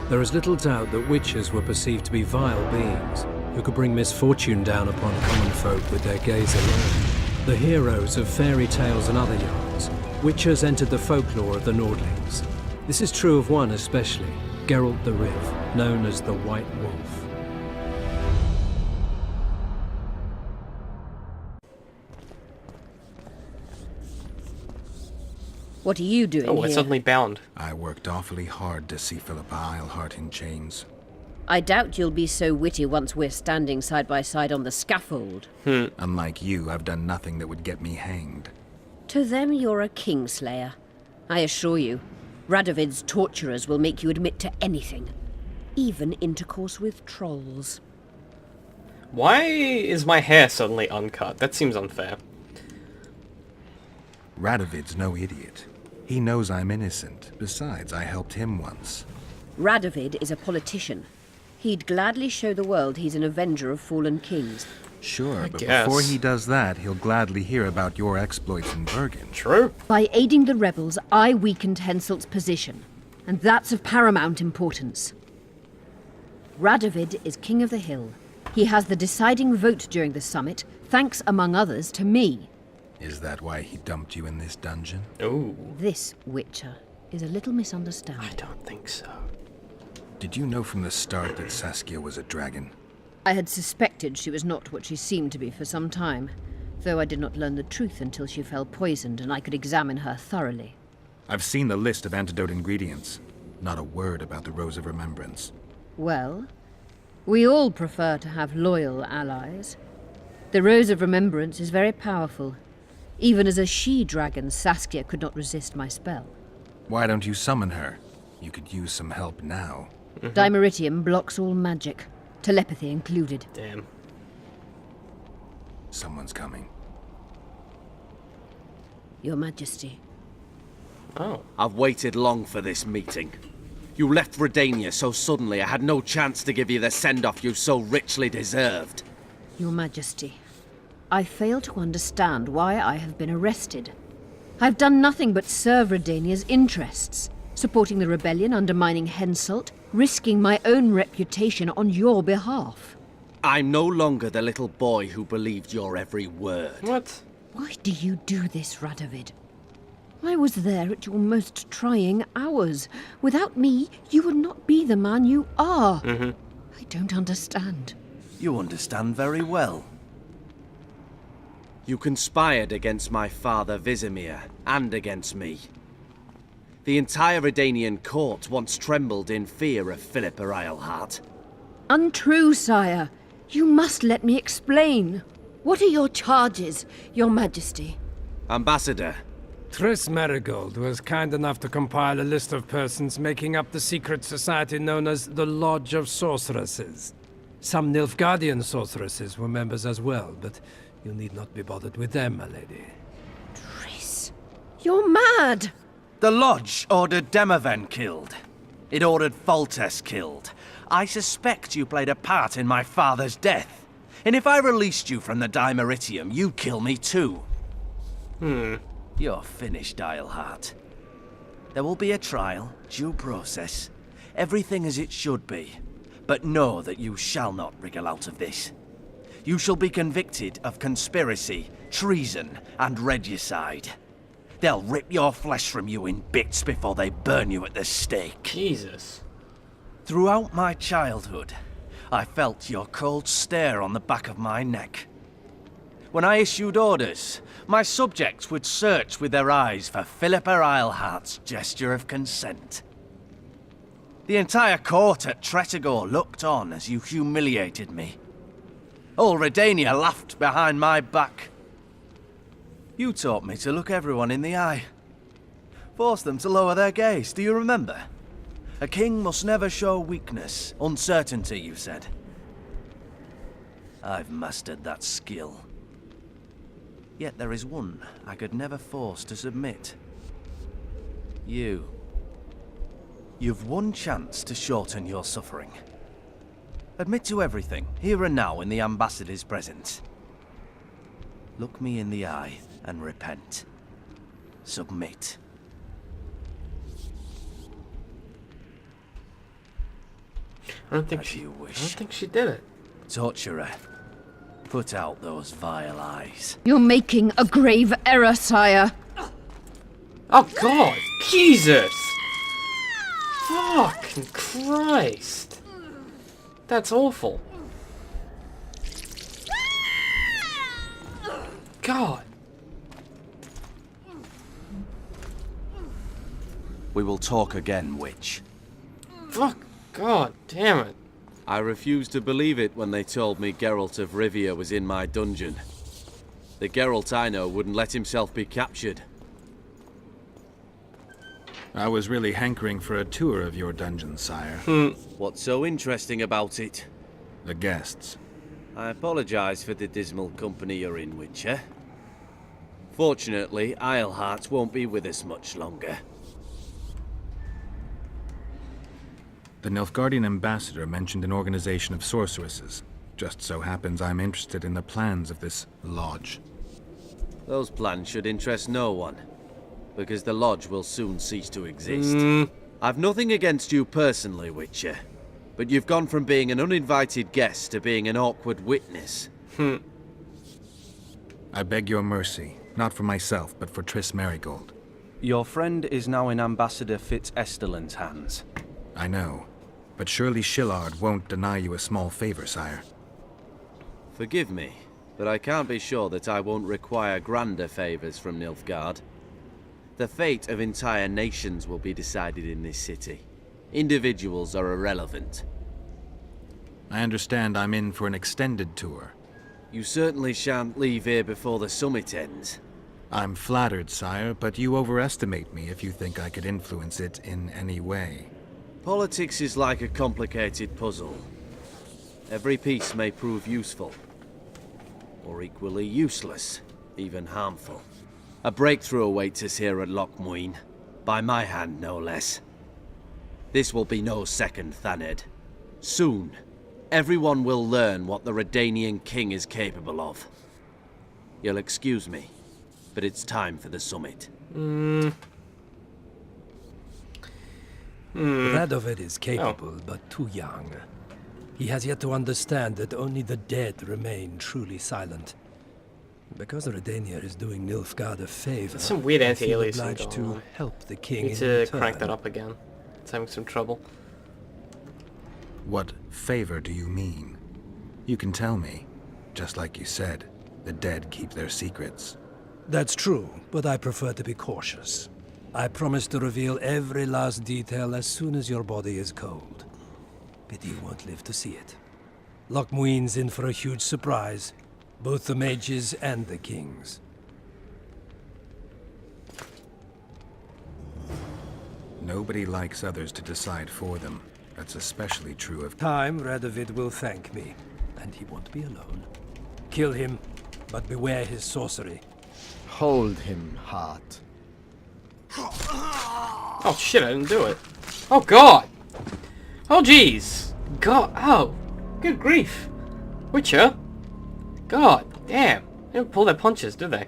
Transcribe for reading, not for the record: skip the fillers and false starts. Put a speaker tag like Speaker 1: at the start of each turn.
Speaker 1: There is little doubt that witches were perceived to be vile beings who could bring misfortune down upon common folk with their gaze alone. The heroes of fairy tales and other yarns, witches entered the folklore of the Nordlings. This is true of one especially, Geralt the Riv, known as the White Wolf.
Speaker 2: What are you doing here?
Speaker 3: Oh, we're suddenly bound.
Speaker 4: I worked awfully hard to see Philippa Eilhart in chains.
Speaker 2: I doubt you'll be so witty once we're standing side by side on the scaffold.
Speaker 4: Unlike you, I've done nothing that would get me hanged.
Speaker 2: To them, you're a kingslayer. I assure you, Radovid's torturers will make you admit to anything. Even intercourse with trolls.
Speaker 3: Why is my hair suddenly uncut? That seems unfair.
Speaker 4: Radovid's no idiot. He knows I'm innocent. Besides, I helped him once.
Speaker 2: Radovid is a politician. He'd gladly show the world he's an avenger of fallen kings.
Speaker 4: Sure, but
Speaker 3: guess.
Speaker 4: before he does that, he'll gladly hear about your exploits in Bergen.
Speaker 3: True.
Speaker 2: By aiding the rebels, I weakened Henselt's position, and that's of paramount importance. Radovid is king of the hill. He has the deciding vote during the summit, thanks, among others, to me.
Speaker 4: Is that why he dumped you in this dungeon?
Speaker 3: Ooh.
Speaker 2: This, Witcher, is a little misunderstood.
Speaker 3: I don't think so.
Speaker 4: Did you know from the start that Saskia was a dragon?
Speaker 2: I had suspected she was not what she seemed to be for some time, though I did not learn the truth until she fell poisoned and I could examine her thoroughly.
Speaker 4: I've seen the list of antidote ingredients. Not a word about the Rose of Remembrance.
Speaker 2: Well, we all prefer to have loyal allies. The Rose of Remembrance is very powerful. Even as a she-dragon, Saskia could not resist my spell.
Speaker 4: Why don't you summon her? You could use some help now.
Speaker 2: Dimeritium blocks all magic, telepathy included.
Speaker 3: Damn.
Speaker 4: Someone's coming.
Speaker 2: Your Majesty.
Speaker 3: Oh.
Speaker 5: I've waited long for this meeting. You left Redania so suddenly I had no chance to give you the send-off you so richly deserved.
Speaker 2: Your Majesty, I fail to understand why I have been arrested. I've done nothing but serve Redania's interests, supporting the rebellion, undermining Henselt, risking my own reputation on your behalf.
Speaker 5: I'm no longer the little boy who believed your every word.
Speaker 3: What?
Speaker 2: Why do you do this, Radovid? I was there at your most trying hours. Without me, you would not be the man you are. I don't understand.
Speaker 5: You understand very well. You conspired against my father Vizimir, and against me. The entire Redanian court once trembled in fear of Philippa Eilhart.
Speaker 2: Untrue, sire. You must let me explain. What are your charges, Your Majesty?
Speaker 5: Ambassador,
Speaker 1: Triss Merigold was kind enough to compile a list of persons making up the secret society known as the Lodge of Sorceresses. Some Nilfgaardian sorceresses were members as well, but you need not be bothered with them, my lady.
Speaker 2: Triss, you're mad!
Speaker 5: the Lodge ordered Demaven killed. It ordered Foltest killed. I suspect you played a part in my father's death. And if I released you from the Dimeritium, you'd kill me too. You're finished, Eilhart. There will be a trial, due process, everything as it should be. But know that you shall not wriggle out of this. You shall be convicted of conspiracy, treason, and regicide. They'll rip your flesh from you in bits before they burn you at the stake.
Speaker 3: Jesus.
Speaker 5: Throughout my childhood, I felt your cold stare on the back of my neck. When I issued orders, my subjects would search with their eyes for Philippa Eilhart's gesture of consent. The entire court at Tretogor looked on as you humiliated me. All Redania laughed behind my back. You taught me to look everyone in the eye. Forced them to lower their gaze, do you remember? A king must never show weakness, uncertainty, you said. I've mastered that skill. Yet there is one I could never force to submit. You. You've one chance to shorten your suffering. Admit to everything, here and now in the ambassador's presence. Look me in the eye and repent. Submit.
Speaker 3: I don't think
Speaker 5: As
Speaker 3: she.
Speaker 5: you
Speaker 3: I don't
Speaker 5: wish.
Speaker 3: think she did it.
Speaker 5: Torturer, put out those vile eyes.
Speaker 2: You're making a grave error, sire.
Speaker 3: Oh God, Jesus! Fucking Christ! That's awful. God.
Speaker 5: We will talk again, witch.
Speaker 3: Fuck. God damn it.
Speaker 6: I refused to believe it when they told me Geralt of Rivia was in my dungeon. The Geralt I know wouldn't let himself be captured.
Speaker 4: I was really hankering for a tour of your dungeon, sire.
Speaker 6: What's so interesting about it?
Speaker 4: The guests.
Speaker 6: I apologize for the dismal company you're in, Witcher. Fortunately, Eilhart won't be with us much longer.
Speaker 4: The Nilfgaardian ambassador mentioned an organization of sorceresses. Just so happens I'm interested in the plans of this lodge.
Speaker 6: Those plans should interest no one, because the lodge will soon cease to exist. I've nothing against you personally, Witcher, but you've gone from being an uninvited guest to being an awkward witness.
Speaker 4: I beg your mercy, not for myself, but for Triss Merigold.
Speaker 5: Your friend is now in Ambassador Fitz-Esterlin's hands.
Speaker 4: I know, but surely Shillard won't deny you a small favor, sire.
Speaker 6: Forgive me, but I can't be sure that I won't require grander favors from Nilfgaard. The fate of entire nations will be decided in this city. Individuals are irrelevant.
Speaker 4: I understand I'm in for an extended tour.
Speaker 6: You certainly shan't leave here before the summit ends.
Speaker 4: I'm flattered, sire, but you overestimate me if you think I could influence it in any way.
Speaker 6: Politics is like a complicated puzzle. Every piece may prove useful, or equally useless, even harmful. A breakthrough awaits us here at Loch Muin, by my hand no less. This will be no second Thaned. Soon, everyone will learn what the Redanian king is capable of. You'll excuse me, but it's time for the summit.
Speaker 7: Radovid is capable, but too young. He has yet to understand that only the dead remain truly silent. Because Redania is doing Nilfgaard a favor,
Speaker 3: There's some weird
Speaker 7: I feel
Speaker 3: anti-aliasing
Speaker 7: obliged
Speaker 3: going
Speaker 7: to
Speaker 3: on.
Speaker 7: help the king
Speaker 3: Need
Speaker 7: in
Speaker 3: to
Speaker 7: return.
Speaker 3: crank that up again. It's having some trouble.
Speaker 4: What favor do you mean? You can tell me. Just like you said, the dead keep their secrets.
Speaker 7: That's true, but I prefer to be cautious. I promise to reveal every last detail as soon as your body is cold. Pity you won't live to see it. Loch Muin's in for a huge surprise. Both the mages and the kings.
Speaker 4: Nobody likes others to decide for them. That's especially true of...
Speaker 7: Time, Radovid will thank me, and he won't be alone. Kill him, but beware his sorcery.
Speaker 8: Hold him, Hart.
Speaker 3: Oh shit, I didn't do it. Oh god! Oh jeez! God, oh! Good grief! Witcher? God damn! They don't pull their punches, do they?